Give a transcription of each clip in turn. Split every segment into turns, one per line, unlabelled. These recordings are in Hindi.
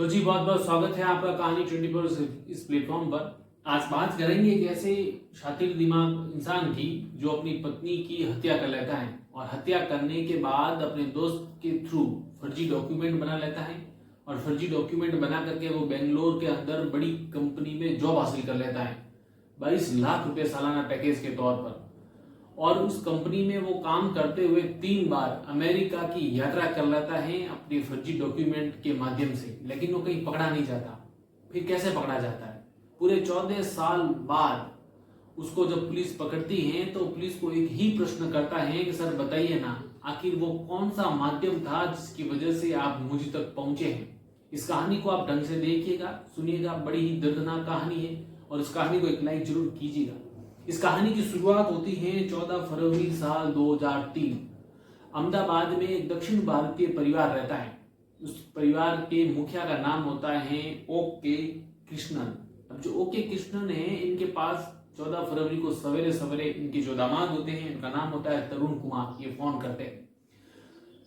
तो जी बहुत बहुत स्वागत है आपका कहानी 24 इस प्लेटफॉर्म पर। आज बात करेंगे एक ऐसे शातिर दिमाग इंसान की जो अपनी पत्नी की हत्या कर लेता है और हत्या करने के बाद अपने दोस्त के थ्रू फर्जी डॉक्यूमेंट बना लेता है और फर्जी डॉक्यूमेंट बना करके वो बेंगलोर के अंदर बड़ी कंपनी में जॉब हासिल कर लेता है 22 लाख रुपए सालाना पैकेज के तौर पर। और उस कंपनी में वो काम करते हुए 3 बार अमेरिका की यात्रा कर लेता है अपने फर्जी डॉक्यूमेंट के माध्यम से, लेकिन वो कहीं पकड़ा नहीं जाता। फिर कैसे पकड़ा जाता है? पूरे 14 साल बाद उसको जब पुलिस पकड़ती है तो पुलिस को एक ही प्रश्न करता है कि सर बताइए ना, आखिर वो कौन सा माध्यम था जिसकी वजह से आप मुझ तक पहुंचे हैं। इस कहानी को आप ढंग से देखिएगा, सुनिएगा, बड़ी ही दर्दनाक कहानी है और इस कहानी को एक लाइक जरूर कीजिएगा। इस कहानी की शुरुआत होती है 14 फरवरी साल 2003। अहमदाबाद में एक दक्षिण भारतीय परिवार रहता है। उस परिवार के मुखिया का नाम होता है ओके कृष्णन। अब जो ओके कृष्णन है, इनके पास 14 फरवरी को सवेरे सवेरे इनके जो दामाद होते हैं, इनका नाम होता है तरुण कुमार। ये फोन करते हैं,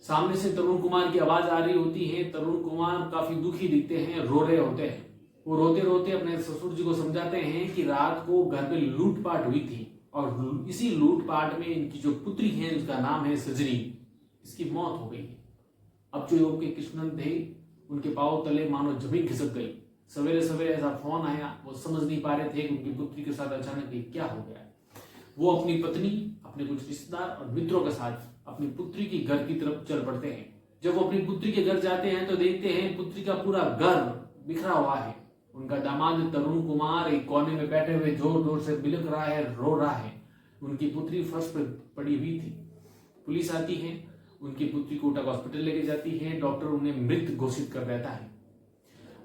सामने से तरुण कुमार की आवाज आ रही होती है। तरुण कुमार काफी दुखी दिखते हैं, रो रहे होते हैं। वो रोते रोते अपने ससुर जी को समझाते हैं कि रात को घर में लूटपाट हुई थी और इसी लूटपाट में इनकी जो पुत्री है, उसका नाम है सजनी, इसकी मौत हो गई। अब जो ओके कृष्णन थे, उनके पांव तले मानो जमीन खिसक गई। सवेरे सवेरे ऐसा फोन आया, वो समझ नहीं पा रहे थे कि उनकी पुत्री के साथ अचानक ये क्या हो गया। वो अपनी पत्नी, अपने कुछ रिश्तेदार और मित्रों के साथ अपनी पुत्री की घर की तरफ चल पड़ते हैं। जब वो अपनी पुत्री के घर जाते हैं तो देखते हैं पुत्री का पूरा घर बिखरा हुआ है। उनका दामाद तरुण कुमार एक कोने में बैठे हुए जोर जोर से बिलख रहा है, रो रहा है। उनकी पुत्री फर्श पर पड़ी हुई थी। पुलिस आती है, उनकी पुत्री को उठा हॉस्पिटल लेके जाती है। डॉक्टर उन्हें मृत घोषित कर देता है।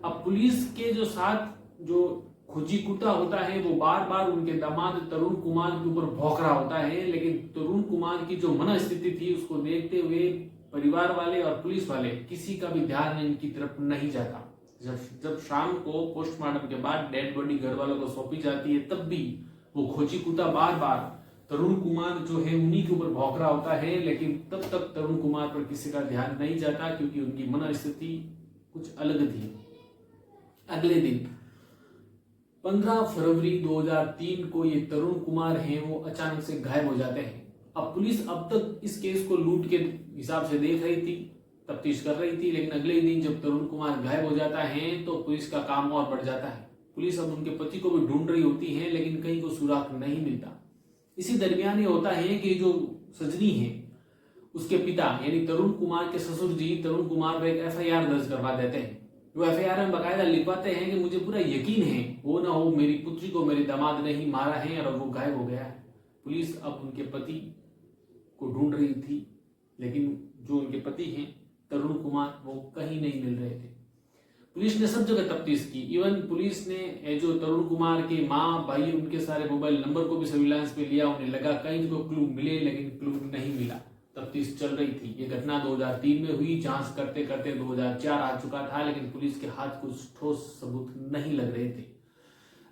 अब पुलिस के जो साथ जो खोजी कुत्ता होता है, वो बार बार उनके दामाद तरुण कुमार के ऊपर भौंक रहा होता है, लेकिन तरुण कुमार की जो मनस्थिति थी उसको देखते हुए परिवार वाले और पुलिस वाले किसी का भी ध्यान इनकी तरफ नहीं जाता। जब शाम को पोस्टमार्टम के बाद डेड बॉडी घर वालों को सौंपी जाती है, तब भी वो खोजी कुत्ता बार बार तरुण कुमार जो है उन्हीं के ऊपर भौंक रहा होता है, लेकिन तब तक तरुण कुमार पर किसी का ध्यान नहीं जाता क्योंकि उनकी मनस्थिति कुछ अलग थी। अगले दिन 15 फरवरी 2003 को ये तरुण कुमार हैं, वो अचानक से गायब हो जाते हैं। अब पुलिस अब तक इस केस को लूट के हिसाब से देख रही थी, तफ्तीश कर रही थी, लेकिन अगले दिन जब तरुण कुमार गायब हो जाता है तो पुलिस का काम और बढ़ जाता है। पुलिस अब उनके पति को भी ढूंढ रही होती है, लेकिन कहीं को सुराग नहीं मिलता। इसी दरमियान ये होता है कि जो सजनी है, उसके पिता यानी तरुण कुमार के ससुर जी तरुण कुमार पर एक FIR दर्ज करवा देते हैं। वो FIR में बाकायदा लिखवाते हैं कि मुझे पूरा यकीन है वो ना हो मेरी पुत्री को मेरे दामाद ने ही मारा है और वो गायब हो गया है। पुलिस अब उनके पति को ढूंढ रही थी, लेकिन जो उनके पति हैं तरुण कुमार, वो कहीं नहीं मिल रहे थे। पुलिस ने सब जगह तफ्तीश की। इवन पुलिस ने जो तरुण कुमार के माँ भाई, उनके सारे मोबाइल नंबर को भी सर्विलांस पे लिया। उन्हें लगा कहीं तो क्लू मिले, लेकिन क्लू नहीं मिला। तफ्तीश चल रही थी। ये घटना 2003 में हुई। जांच करते करते 2004 आ चुका था, लेकिन पुलिस के हाथ कुछ ठोस सबूत नहीं लग रहे थे।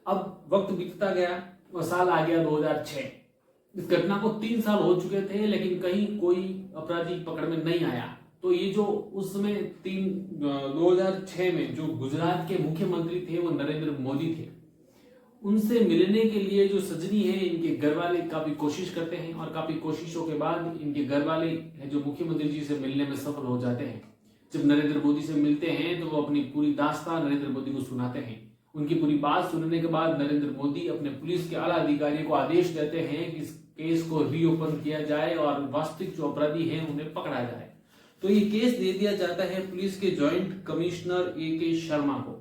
अब वक्त बीतता गया और साल आ गया 2006। इस घटना को 3 साल हो चुके थे, लेकिन कहीं कोई अपराधी पकड़ में नहीं आया। तो ये जो उस समय 2006 में जो गुजरात के मुख्यमंत्री थे वो नरेंद्र मोदी थे। उनसे मिलने के लिए जो सजनी है, इनके घर वाले काफी कोशिश करते हैं और काफी कोशिशों के बाद इनके घर वाले जो मुख्यमंत्री जी से मिलने में सफल हो जाते हैं। जब नरेंद्र मोदी से मिलते हैं तो वो अपनी पूरी दास्तान नरेंद्र मोदी को सुनाते हैं। उनकी पूरी बात सुनने के बाद नरेंद्र मोदी अपने पुलिस के आला अधिकारियों को आदेश देते हैं कि इस केस को रीओपन किया जाए और वास्तविक जो अपराधी है उन्हें पकड़ा जाए। तो ये केस दे दिया जाता है पुलिस के जॉइंट कमिश्नर AK शर्मा को।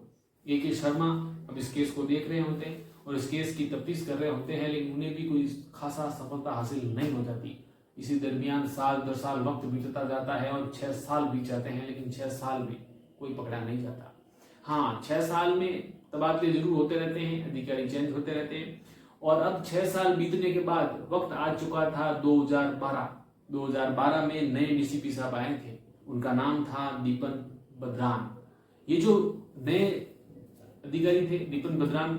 AK शर्मा अब इस केस को देख रहे होते हैं और इस केस की तफ्तीश कर रहे होते हैं, लेकिन उन्हें भी कोई खासा सफलता हासिल नहीं हो जाती। इसी दरमियान साल 2 साल वक्त बीतता जाता है और 6 साल बीत जाते हैं, लेकिन 6 साल में कोई पकड़ा नहीं जाता। हाँ, 6 साल में तबादले जरूर होते रहते हैं, अधिकारी चेंज होते रहते हैं। और अब 6 साल बीतने के बाद वक्त आ चुका था 2012 में नए DCP साहब आए थे। उनका नाम था दीपन बद्रान। ये जो नए अधिकारी थे दीपन बद्रान,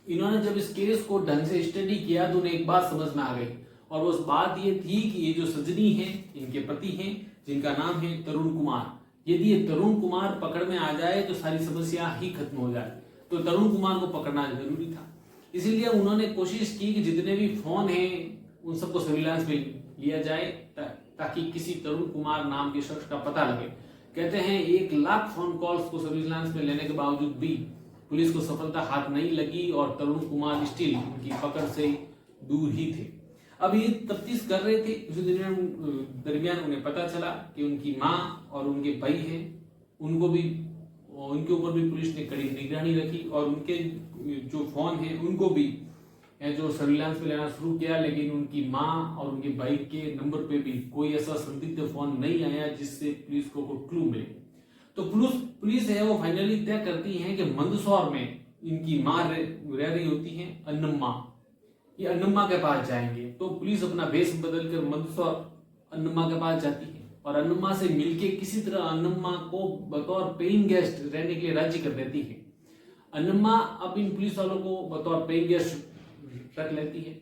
इन्होंने जब इस केस को ढंग से स्टडी किया तो उन्हें एक बात समझ में आ गई, और वो बात ये थी कि ये जो सजनी है, इनके पति हैं जिनका नाम है तरुण कुमार, यदि ये तरुण कुमार पकड़ में आ जाए तो सारी समस्या ही खत्म हो जाए। तो तरुण कुमार को पकड़ना जरूरी था, इसीलिए उन्होंने कोशिश की कि जितने भी फोन हैं उन सबको सर्विलांस में लिया जाए ताकि किसी तरुण कुमार नाम के शख्स का पता लगे। कहते हैं 1 लाख फोन कॉल्स को सर्विलांस में लेने के बावजूद भी पुलिस को सफलता हाथ नहीं लगी और तरुण कुमार स्टिल उनकी पकड़ से दूर ही थे। अब ये तफ्तीश कर रहे थे, उसी दरमियान उन्हें पता चला कि उनकी माँ और उनके भाई हैं, उनके ऊपर भी पुलिस ने कड़ी निगरानी रखी और उनके जो फोन हैं उनको भी जो सर्विलांस में लेना शुरू किया, लेकिन उनकी माँ और उनके भाई के नंबर पे भी कोई ऐसा संदिग्ध फोन नहीं आया जिससे पुलिस को कोई क्लू मिले। तो पुलिस है वो फाइनली तय करती है कि मंदसौर में इनकी माँ रह रही होती है अन्नम्मा, ये अन्नम्मा के पास जाएंगे। तो पुलिस अपना भेष बदल कर मंदसौर अन्नम्मा के पास जाती है और अन्नम्मा से मिलके किसी तरह अन्नम्मा को बतौर पेइंग गेस्ट रहने के लिए राजी कर देती है। अन्नम्मा अब इन पुलिस वालों को बतौर पेइंग गेस्ट रख लेती है।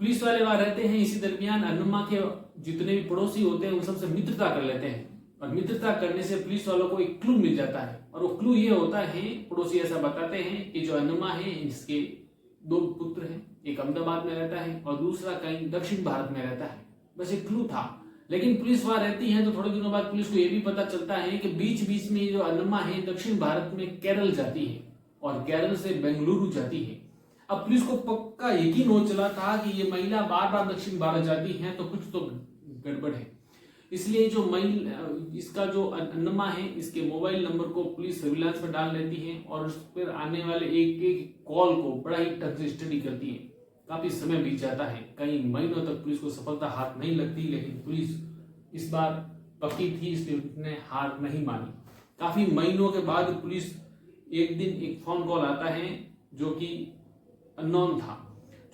पुलिस वाले वहां रहते हैं। इसी दरमियान अन्नम्मा के जितने भी पड़ोसी होते हैं उन सबसे मित्रता कर लेते हैं और मित्रता करने से पुलिस वालों को एक क्लू मिल जाता है और वो क्लू ये होता है, पड़ोसी ऐसा बताते हैं कि जो अन्नम्मा है इसके 2 पुत्र हैं, एक अहमदाबाद में रहता है और दूसरा कहीं दक्षिण भारत में रहता है। बस एक क्लू था, लेकिन पुलिस वहां रहती है तो थोड़े दिनों बाद पुलिस को यह भी पता चलता है कि बीच बीच में जो अन्नम्मा है दक्षिण भारत में केरल जाती है और केरल से बेंगलुरु जाती है। अब पुलिस को पक्का यकीन हो चला था कि ये महिला बार बार दक्षिण भारत जाती है तो कुछ तो गड़बड़ है। इसलिए जो इसका जो अन्नम्मा है इसके मोबाइल नंबर को पुलिस सर्विलांस में डाल लेती है और उस पर आने वाले एक एक कॉल को बड़ा ही ढंग से स्टडी करती है। काफी समय बीत जाता है, कई महीनों तक पुलिस को सफलता हाथ नहीं लगती, लेकिन पुलिस इस बार पक्की थी इसलिए उसने हार नहीं मानी। काफी महीनों के बाद पुलिस एक दिन एक फोन कॉल आता है जो कि अननोन था,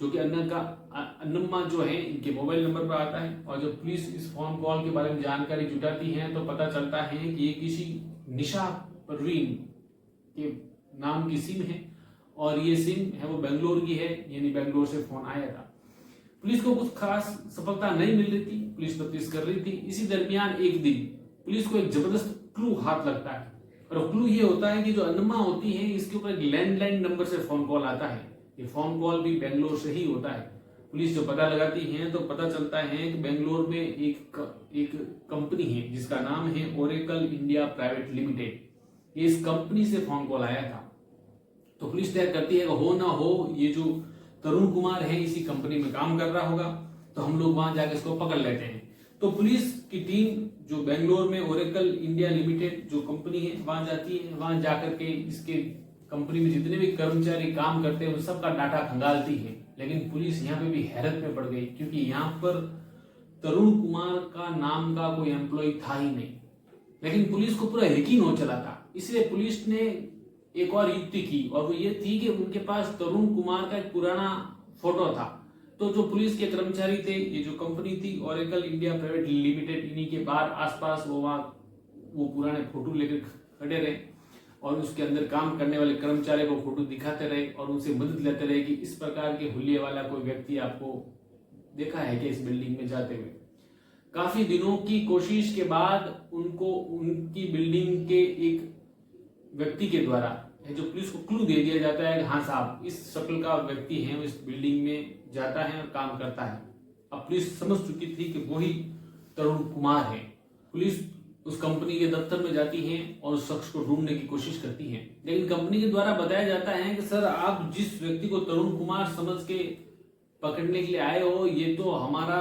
जो कि अन्नम्मा जो है इनके मोबाइल नंबर पर आता है और जब पुलिस इस फोन कॉल के बारे में जानकारी जुटाती है तो पता चलता है कि ये किसी निशा परवीन के नाम की सिम है और ये सिम है वो बेंगलोर की है, यानी बेंगलोर से फोन आया था। पुलिस को कुछ खास सफलता नहीं मिल रही थी, पुलिस तफ्तीश कर रही थी। इसी दरमियान एक दिन पुलिस को एक जबरदस्त क्लू हाथ लगता है और क्लू ये होता है कि जो अन्नम्मा होती है इसके ऊपर एक लैंडलाइन नंबर से फोन कॉल आता है। ये फोन कॉल भी बेंगलोर से ही होता है। पुलिस जो पता लगाती है तो पता चलता है कि बेंगलोर में एक कंपनी है जिसका नाम है ओरेकल इंडिया प्राइवेट लिमिटेड। ये इस कंपनी से फोन कॉल आया था। तो पुलिस तय करती है कि हो ना हो ये जो तरुण कुमार है इसी कंपनी में काम कर रहा होगा, तो हम लोग वहां जाकर इसको पकड़ लेते हैं। तो पुलिस की टीम जो बेंगलोर में ओरेकल इंडिया लिमिटेड जो कंपनी है वहां जाती है। वहां जाकर के इसके कंपनी में जितने भी कर्मचारी काम करते हैं उन सबका डाटा खंगालती है। लेकिन पुलिस यहाँ पे भी हैरत में पड़ गई क्योंकि यहाँ पर तरुण कुमार का नाम का कोई एम्प्लॉय था ही नहीं, लेकिन पुलिस को पूरा यकीन हो चला था। इसलिए पुलिस ने एक और युक्ति की और वो ये थी कि उनके पास तरुण कुमार का एक पुराना फोटो था। तो जो पुलिस के कर्मचारी थे, ये जो कंपनी थी ओरेकल इंडिया प्राइवेट लिमिटेड, इन्हीं के बाहर आसपास वो पुराने फोटो लेकर खड़े रहे और उसके अंदर काम करने वाले कर्मचारी को फोटो दिखाते रहे और उनसे मदद लेते रहे कि इस प्रकार के हुलिये वाला कोई व्यक्ति आपको देखा है क्या इस बिल्डिंग में जाते हुए। काफी दिनों की कोशिश के बाद उनको उनकी बिल्डिंग के एक व्यक्ति के द्वारा जो पुलिस को क्लू दे दिया जाता है कि हाँ साहब इस शक्ल का व्यक्ति है, वो इस बिल्डिंग में जाता है और काम करता है। अब पुलिस समझ चुकी थी कि वही तरुण कुमार है। पुलिस उस कंपनी के दफ्तर में जाती है और उस शख्स को ढूंढने की कोशिश करती है, लेकिन कंपनी के द्वारा बताया जाता है कि सर आप जिस व्यक्ति को तरुण कुमार समझ के पकड़ने के लिए आए हो ये तो हमारा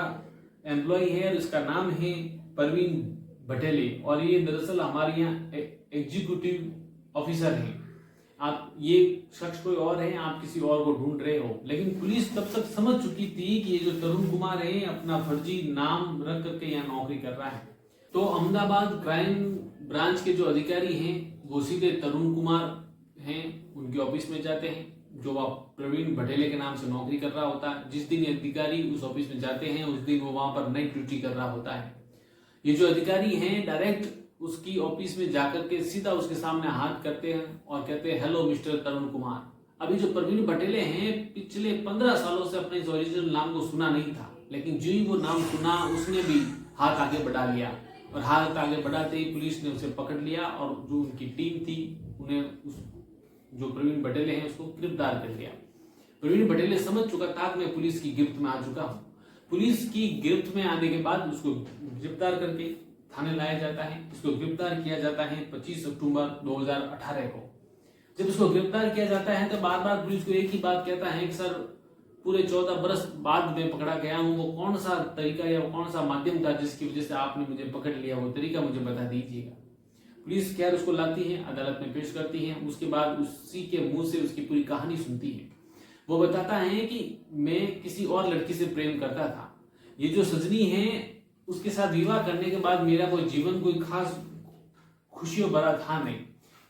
एम्प्लॉय है और इसका नाम है परवीन भटेले और ये दरअसल हमारे यहाँ एग्जीक्यूटिव ऑफिसर हैं। आप ये शख्स कोई और है, आप किसी और को ढूंढ रहे हो। लेकिन पुलिस तब तक समझ चुकी थी कि ये जो तरुण कुमार है अपना फर्जी नाम रख करके यहाँ नौकरी कर रहा है। तो अहमदाबाद क्राइम ब्रांच के जो अधिकारी हैं वो सीधे तरुण कुमार हैं उनके ऑफिस में जाते हैं, जो वह प्रवीण भटेले के नाम से नौकरी कर रहा होता है। जिस दिन ये अधिकारी उस ऑफिस में जाते हैं उस दिन वो वहां पर नाइट ड्यूटी कर रहा होता है। ये जो अधिकारी हैं डायरेक्ट उसकी ऑफिस में जाकर के सीधा उसके सामने हाथ करते हैं और कहते हैं हेलो मिस्टर तरुण कुमार। अभी जो प्रवीण भटेले हैं पिछले 15 सालों से अपने इस ओरिजिनल नाम को सुना नहीं था, लेकिन जो ही वो नाम सुना उसने भी हाथ आगे बढ़ा लिया और हाथ आगे बढ़ाते ही पुलिस ने उसे पकड़ लिया और जो उनकी टीम थी उन्हें जो प्रवीण बटेले हैं उसको गिरफ्तार कर लिया। प्रवीण बटेले समझ चुका था कि मैं पुलिस की गिरफ्त में आ चुका हूँ। पुलिस की गिरफ्त में आने के बाद उसको गिरफ्तार करके थाने लाया जाता है। उसको गिरफ्तार किया जाता है 25 अक्टूबर 2018 को। जब उसको गिरफ्तार किया जाता है तो बार बार पुलिस को एक ही बात कहता है कि सर पूरे 14 बरस बाद में पकड़ा गया हूँ, वो कौन सा तरीका या कौन सा माध्यम था जिसकी वजह से आपने मुझे पकड़ लिया, वो तरीका मुझे बता दीजिएगा। पुलिस खैर उसको लाती है, अदालत में पेश करती है। उसके बाद उसी के मुंह से उसकी पूरी कहानी सुनती है। वो बताता है कि मैं किसी और लड़की से प्रेम करता था। ये जो सजनी है उसके साथ विवाह करने के बाद मेरा कोई जीवन कोई खास खुशियों भरा था नहीं।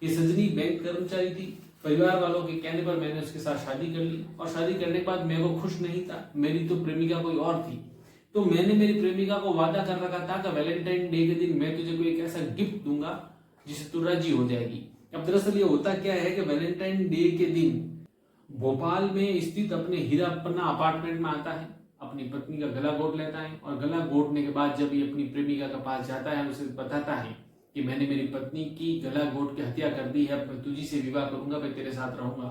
ये सजनी बैंक कर्मचारी थी। परिवार वालों के कहने पर मैंने उसके साथ शादी कर ली और शादी करने के बाद मैं वो खुश नहीं था। मेरी तो प्रेमिका कोई और थी। तो मैंने मेरी प्रेमिका को वादा कर रखा था कि वैलेंटाइन डे के दिन मैं तुझे कोई एक ऐसा गिफ्ट दूंगा जिससे तू राजी हो जाएगी। अब दरअसल ये होता क्या है कि वैलेंटाइन डे के दिन भोपाल में स्थित अपने हीरापन्ना अपार्टमेंट में आता है, अपनी पत्नी का गला घोट लेता है और गला घोटने के बाद जब ये अपनी प्रेमिका के पास जाता है उसे बताता है कि मैंने मेरी पत्नी की गला घोट के हत्या कर दी है, मैं तुझी से विवाह करूंगा, मैं तेरे साथ रहूंगा।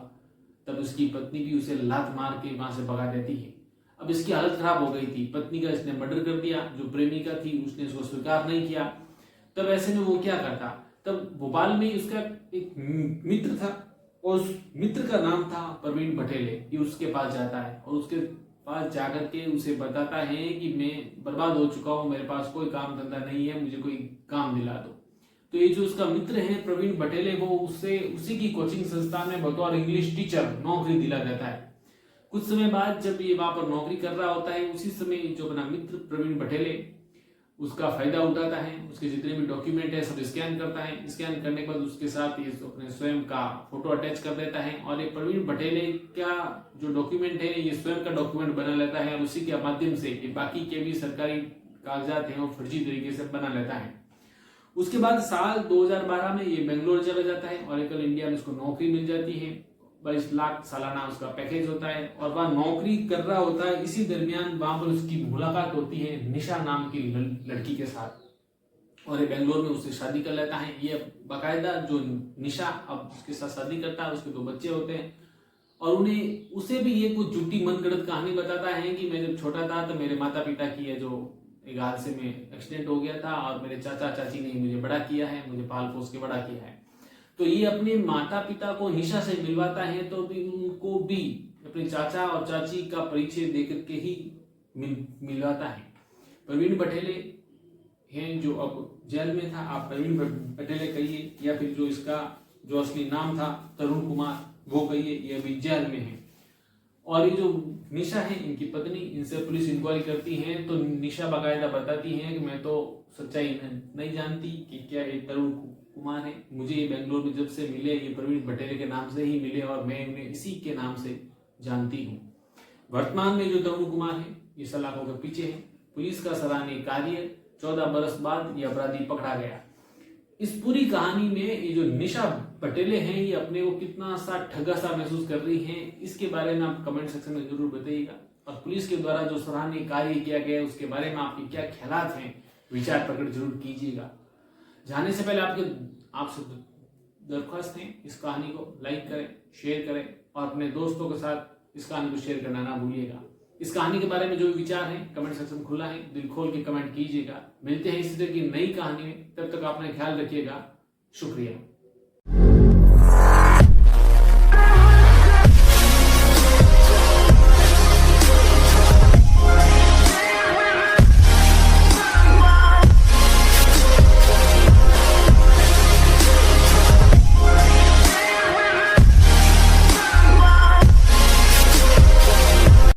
तब उसकी पत्नी भी उसे लात मार के वहां से भगा देती है। अब इसकी हालत खराब हो गई थी। पत्नी का इसने मर्डर कर दिया। जो प्रेमिका थी उसने इसको स्वीकार नहीं किया। तब ऐसे में वो क्या करता, तब भोपाल में उसका एक मित्र था और उस मित्र का नाम था प्रवीण बटेले। ये उसके पास जाता है और उसके पास जाकर के उसे बताता है कि मैं बर्बाद हो चुका हूँ, मेरे पास कोई काम धंधा नहीं है, मुझे कोई काम दिला दो। तो ये जो उसका मित्र है प्रवीण बटेले, वो उससे उसी की कोचिंग संस्थान में बतौर इंग्लिश टीचर नौकरी दिला देता है। कुछ समय बाद जब ये वहां पर नौकरी कर रहा होता है, उसी समय जो अपना मित्र प्रवीण बटेले उसका फायदा उठाता है। उसके जितने भी डॉक्यूमेंट है सब स्कैन करता है। स्कैन करने के बाद उसके साथ ये अपने स्वयं का फोटो अटैच कर देता है और ये प्रवीण बटेले का जो डॉक्यूमेंट है ये स्वयं का डॉक्यूमेंट बना लेता है और उसी के माध्यम से ये बाकी के भी सरकारी कागजात हैं वो फर्जी तरीके से बना लेता है। उसके बाद साल 2012 में ये बेंगलोर चला जाता है। ऑरेकल इंडिया में उसको नौकरी मिल जाती है। 22 लाख सालाना उसका पैकेज होता है और वह नौकरी कर रहा होता है। इसी दरमियान वहां पर उसकी मुलाकात होती है निशा नाम की लड़की के साथ और ये बेंगलोर में उससे शादी कर लेता है। ये बाकायदा जो निशा अब उसके साथ शादी करता है, उसके 2 बच्चे होते हैं और उन्हें उसे भी ये कुछ झूठी मनगढ़ंत कहानी बताता है कि मैं जब छोटा था तो मेरे माता पिता की है जो एक हादसे में एक्सीडेंट हो गया था और मेरे चाचा चाची ने मुझे बड़ा किया है, मुझे पाल पोस के बड़ा किया है। तो ये अपने माता पिता को निशा से मिलवाता है तो भी उनको भी अपने चाचा और चाची का परिचय देकर के ही मिलवाता है। प्रवीण बटेले हैं जो अब जेल में था। आप प्रवीण बटेले कहिए या फिर जो इसका जो असली नाम था तरुण कुमार वो कहिए, ये अभी जेल में है। और ये जो निशा है इनकी पत्नी, इनसे पुलिस इंक्वायरी करती है तो निशा बाकायदा बताती है कि मैं तो सच्चाई नहीं जानती कि क्या ये तरुण कुमार है। मुझे ये बेंगलोर में जब से मिले ये प्रवीण बटेले के नाम से ही मिले और मैं उन्हें इसी के नाम से जानती हूँ। वर्तमान में जो तरुण कुमार है ये सलाखों के पीछे है। पुलिस का सराहनीय कार्य, 14 बरस बाद ये अपराधी पकड़ा गया। इस पूरी कहानी में ये जो निशा बटेले हैं ये अपने को कितना सा ठगा सा महसूस कर रही हैं, इसके बारे में आप कमेंट सेक्शन में जरूर बताइएगा। और पुलिस के द्वारा जो सराहनीय कार्य किया गया है उसके बारे में आपके क्या ख्यालात हैं, विचार प्रकट जरूर कीजिएगा। जाने से पहले आपसे दरख्वास्त है इस कहानी को लाइक करें, शेयर करें और अपने दोस्तों के साथ इस कहानी को शेयर करना ना भूलिएगा। इस कहानी के बारे में जो विचार हैं कमेंट सेक्शन खुला है, दिल खोल के कमेंट कीजिएगा। मिलते हैं इसी तरह की नई कहानी में, तब तक अपना ख्याल रखिएगा। शुक्रिया।